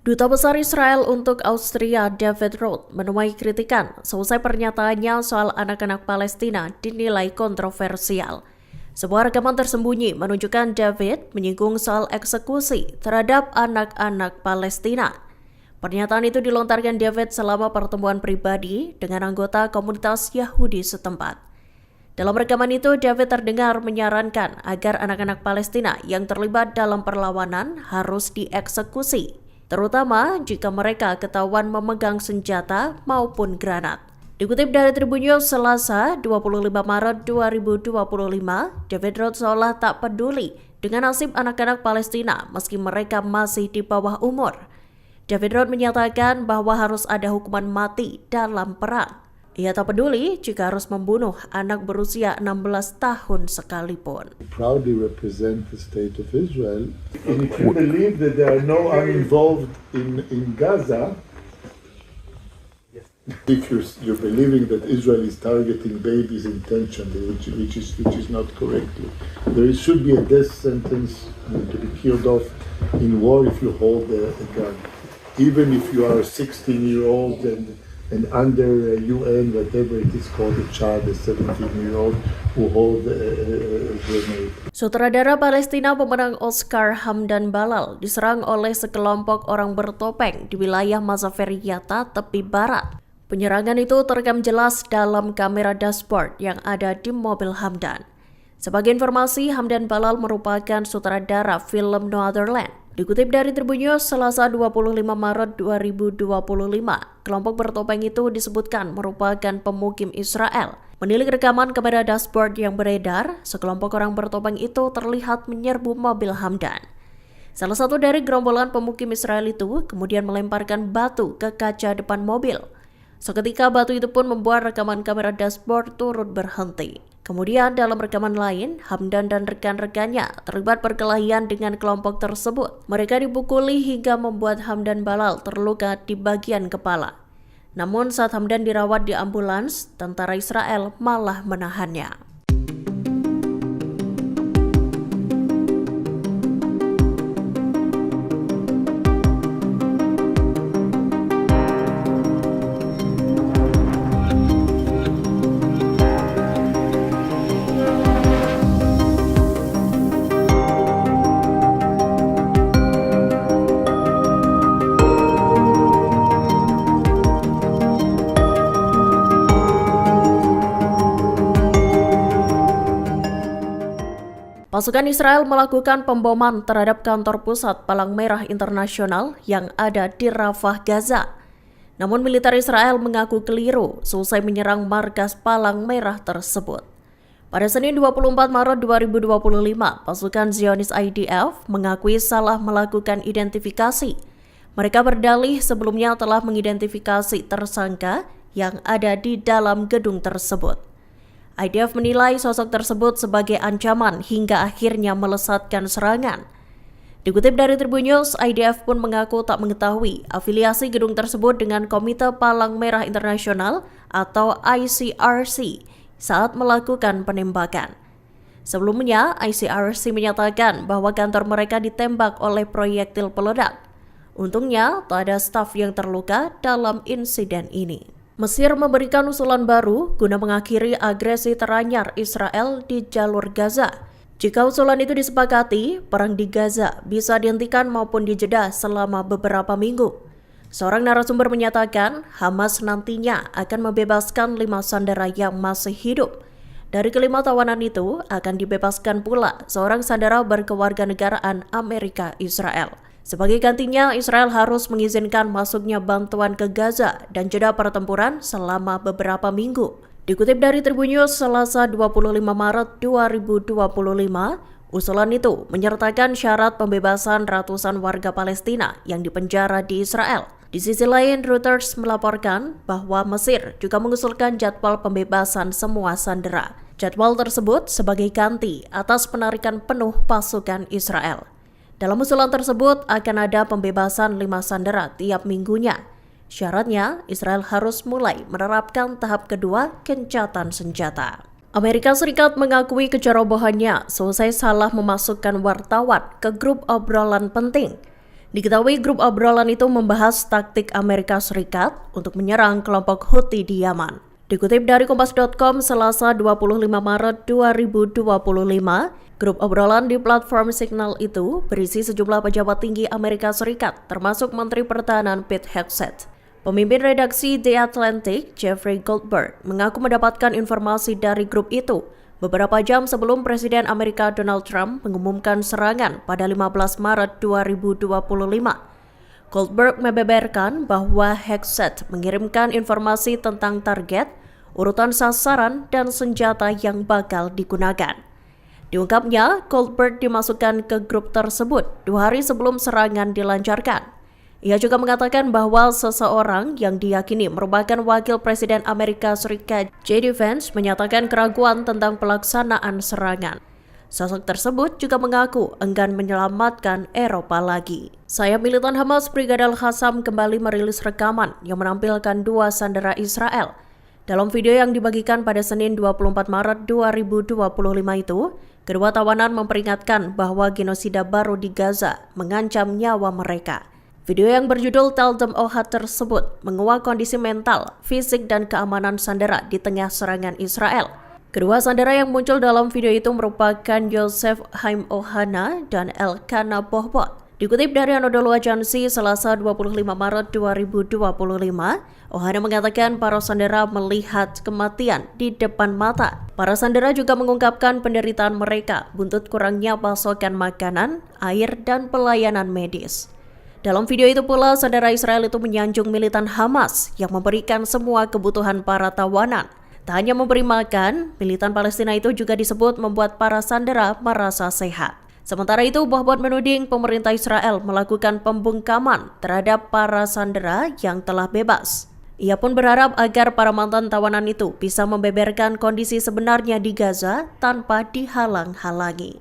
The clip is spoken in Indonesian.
Duta Besar Israel untuk Austria David Roth menuai kritikan selesai pernyataannya soal anak-anak Palestina dinilai kontroversial. Sebuah rekaman tersembunyi menunjukkan David menyinggung soal eksekusi terhadap anak-anak Palestina. Pernyataan itu dilontarkan David selama pertemuan pribadi dengan anggota komunitas Yahudi setempat. Dalam rekaman itu, David terdengar menyarankan agar anak-anak Palestina yang terlibat dalam perlawanan harus dieksekusi, terutama jika mereka ketahuan memegang senjata maupun granat. Dikutip dari Tribun News Selasa 25 Maret 2025, David Roth seolah tak peduli dengan nasib anak-anak Palestina meski mereka masih di bawah umur. David Roth menyatakan bahwa harus ada hukuman mati dalam perang. Ia tak peduli jika harus membunuh anak berusia 16 tahun sekalipun. Proudly represent the state of Israel. And if you believe that there are no involved in Gaza, if you're believing that Israel is targeting babies intentionally, which is not correctly, there should be a death sentence to be killed off in war if you hold a gun. Even if you are a 16-year-old and under UN, whatever it is called, a child, a 17-year-old who hold a grenade. Sutradara Palestina pemenang Oscar Hamdan Balal diserang oleh sekelompok orang bertopeng di wilayah Masaferiyata, tepi barat. Penyerangan itu terekam jelas dalam kamera dashboard yang ada di mobil Hamdan. Sebagai informasi, Hamdan Balal merupakan sutradara film No Other Land. Dikutip dari Tribun News Selasa 25 Maret 2025, kelompok bertopeng itu disebutkan merupakan pemukim Israel. Menilik rekaman kamera dashboard yang beredar, sekelompok orang bertopeng itu terlihat menyerbu mobil Hamdan. Salah satu dari gerombolan pemukim Israel itu kemudian melemparkan batu ke kaca depan mobil. Seketika batu itu pun membuat rekaman kamera dashboard turut berhenti. Kemudian dalam rekaman lain, Hamdan dan rekan-rekannya terlibat perkelahian dengan kelompok tersebut. Mereka dipukuli hingga membuat Hamdan Balal terluka di bagian kepala. Namun saat Hamdan dirawat di ambulans, tentara Israel malah menahannya. Pasukan Israel melakukan pemboman terhadap kantor pusat Palang Merah Internasional yang ada di Rafah, Gaza. Namun militer Israel mengaku keliru selesai menyerang markas Palang Merah tersebut. Pada Senin 24 Maret 2025, pasukan Zionis IDF mengakui salah melakukan identifikasi. Mereka berdalih sebelumnya telah mengidentifikasi tersangka yang ada di dalam gedung tersebut. IDF menilai sosok tersebut sebagai ancaman hingga akhirnya melesatkan serangan. Dikutip dari Tribun News, IDF pun mengaku tak mengetahui afiliasi gedung tersebut dengan Komite Palang Merah Internasional atau ICRC saat melakukan penembakan. Sebelumnya, ICRC menyatakan bahwa kantor mereka ditembak oleh proyektil peledak. Untungnya, tak ada staf yang terluka dalam insiden ini. Mesir memberikan usulan baru guna mengakhiri agresi teranyar Israel di jalur Gaza. Jika usulan itu disepakati, perang di Gaza bisa dihentikan maupun dijeda selama beberapa minggu. Seorang narasumber menyatakan Hamas nantinya akan membebaskan 5 sandera yang masih hidup. Dari kelima tawanan itu akan dibebaskan pula seorang sandera berkewarganegaraan Amerika Israel. Sebagai gantinya, Israel harus mengizinkan masuknya bantuan ke Gaza dan jeda pertempuran selama beberapa minggu. Dikutip dari Tribun News Selasa 25 Maret 2025, usulan itu menyertakan syarat pembebasan ratusan warga Palestina yang dipenjara di Israel. Di sisi lain, Reuters melaporkan bahwa Mesir juga mengusulkan jadwal pembebasan semua sandera. Jadwal tersebut sebagai ganti atas penarikan penuh pasukan Israel. Dalam usulan tersebut akan ada pembebasan 5 sandera tiap minggunya. Syaratnya, Israel harus mulai menerapkan tahap kedua gencatan senjata. Amerika Serikat mengakui kecerobohannya selesai salah memasukkan wartawan ke grup obrolan penting. Diketahui grup obrolan itu membahas taktik Amerika Serikat untuk menyerang kelompok Houthi di Yaman. Dikutip dari Kompas.com, Selasa 25 Maret 2025, grup obrolan di platform Signal itu berisi sejumlah pejabat tinggi Amerika Serikat, termasuk Menteri Pertahanan Pete Hegseth. Pemimpin redaksi The Atlantic, Jeffrey Goldberg, mengaku mendapatkan informasi dari grup itu beberapa jam sebelum Presiden Amerika Donald Trump mengumumkan serangan pada 15 Maret 2025. Goldberg membeberkan bahwa Hegseth mengirimkan informasi tentang target, urutan sasaran, dan senjata yang bakal digunakan. Diungkapnya, Goldberg dimasukkan ke grup tersebut 2 hari sebelum serangan dilancarkan. Ia juga mengatakan bahwa seseorang yang diyakini merupakan wakil Presiden Amerika Serikat, J.D. Vance, menyatakan keraguan tentang pelaksanaan serangan. Sosok tersebut juga mengaku enggan menyelamatkan Eropa lagi. Sayap militan Hamas Brigadir Qassam kembali merilis rekaman yang menampilkan 2 sandera Israel. Dalam video yang dibagikan pada Senin 24 Maret 2025 itu, kedua tawanan memperingatkan bahwa genosida baru di Gaza mengancam nyawa mereka. Video yang berjudul Tell Them Ohad tersebut menguak kondisi mental, fisik, dan keamanan sandera di tengah serangan Israel. Kedua sandera yang muncul dalam video itu merupakan Yosef Haim Ohana dan Elkanah Bohbot. Dikutip dari Anadolu Agency, Selasa 25 Maret 2025, Ohana mengatakan para sandera melihat kematian di depan mata. Para sandera juga mengungkapkan penderitaan mereka buntut kurangnya pasokan makanan, air, dan pelayanan medis. Dalam video itu pula, sandera Israel itu menyanjung militan Hamas yang memberikan semua kebutuhan para tawanan. Tak hanya memberi makan, militan Palestina itu juga disebut membuat para sandera merasa sehat. Sementara itu, Bohbot menuding pemerintah Israel melakukan pembungkaman terhadap para sandera yang telah bebas. Ia pun berharap agar para mantan tawanan itu bisa membeberkan kondisi sebenarnya di Gaza tanpa dihalang-halangi.